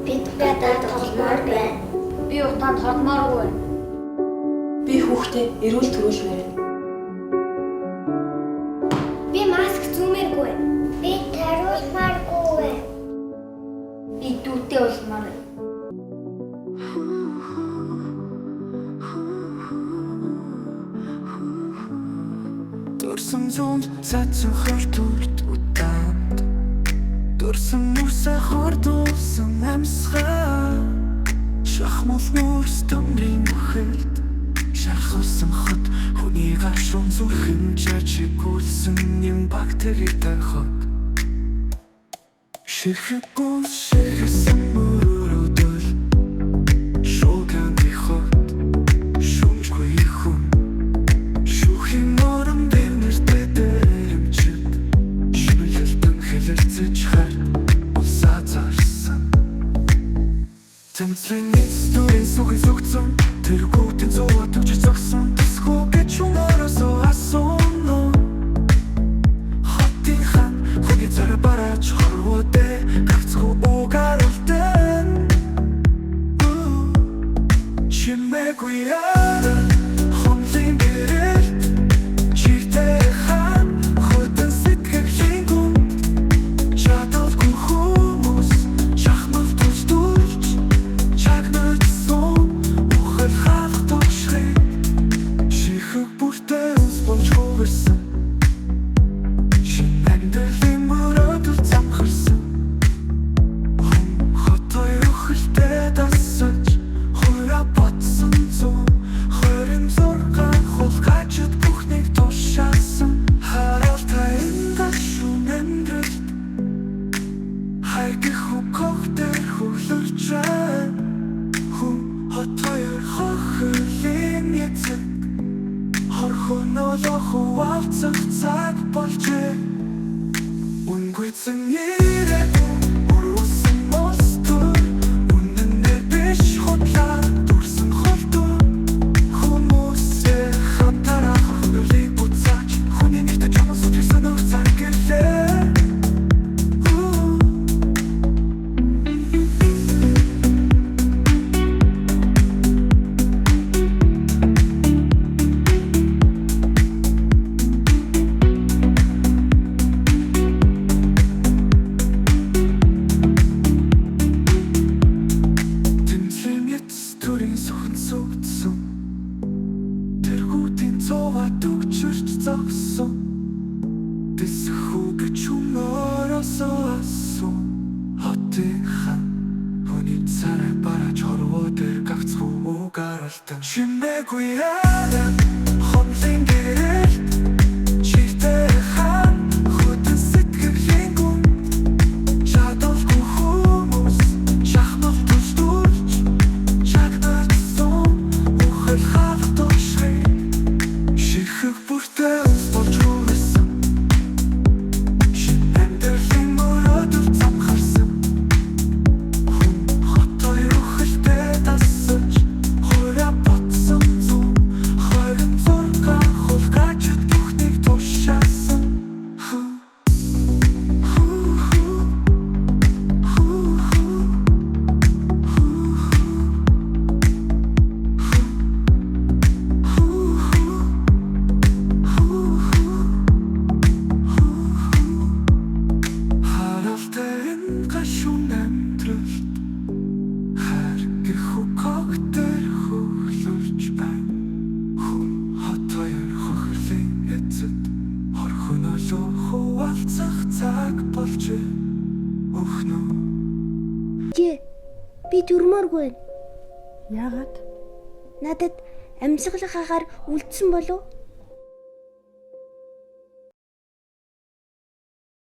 Бид гадаад толмоор байна. Би утаанд холмооргүй. Би хүүхдээ эрүүл төрүүлмээр байна. Би маск зүүмээргүй. Би тариулмааргүй. Би дүүтэй улмаар байна. Дурсан зүүн цацсан хортулт утаанд Дурсан нүсэ хордуулсан амьсгаа Шахмал нүрс төмрийн бүхэлд Шархсан хот хүний гашуун зүрхэн чачигүүлсэн юм бактеритай хот Ширхэхгүй ширхэсэн мөрөөдөл Шууган и хот Шумжгүй хүн Шүүхийн орон бэрнэртэй дэрэмчэд Шүлэлтэн хэлэлцэж хар Усаа зарсан Тэмцлэн эцдүрийн сүхий зүгцэн Тэргүүтэн зуа төвчж зогсон Тэсхүү гэж юморосо асууно Хотын хан Хүний царай бараач хорвоодэ Гавцхүү угаарлтэн Чимээгүй яра Хомлын гэрэлт Чиртэй хан Хөтөн сэтгэлийн гүн Чадалгүй хүмүүс Шахмал тулж Чагнагдсан Ухал халах тушрый Шихэг бүртээ усбонч хувэрсэн Шинэндэрлийн мөрөөдөл замхарсан Хүн хоттой өхөлтэй дасаж Хуйра батсан зүүн Хойрын зургаан хулгайчд бүхнийг тушаасан Харалтай эндашүүн эндрэлт Хайгих хукохтэр хүлэрч байна Хүн хотойр хохирлын эцэг Хорхон олох увалцах цаг болжээ Үнгүйцэн ирээд Уруусан мостор Үнэнээр биш хутлаа Дүрсэн холдор Хүмүүсээ хатарах Хөрөлийг буцааж Хүний нэгтэ чамаа сүжигсэн өх цаг гэлээ Төрийн сүхэн сүгдсэн Тэргүүтийн цоваа төгчөрч зогсон Тэсхүү гэж humorосоо асуун Хотын хан Хүний царай бараач хорвоодэр гавцхүү угаарлтан Чимээгүй яра Хомлын гэрэлт Чиртэй хан Хөтөн сэтгэлийн гүн Чадалгүй хүмүүс Шахмал тулж Чагнагдсан Ухал халах тушрый Ширхэг бүртээ усбонч хувэрсэн Шинэндэрлийн мөрөөдөл замхарсан Хүн хоттой өхөлтэй дасаж Хуйра батсан зүүн Хойрын зургаан хулгайчд бүхнийг тушаасан Харалтай гашуун амьдралт Хайргих хукохтэр хөглөрч байна Хүн хотойр хохирлын эцэд Хорхон олох увалцах цаг болжээ Өхнөө Би төрмөөргүй байна. Яагаад? Надад амьсгалах агаар үлдсэн болов?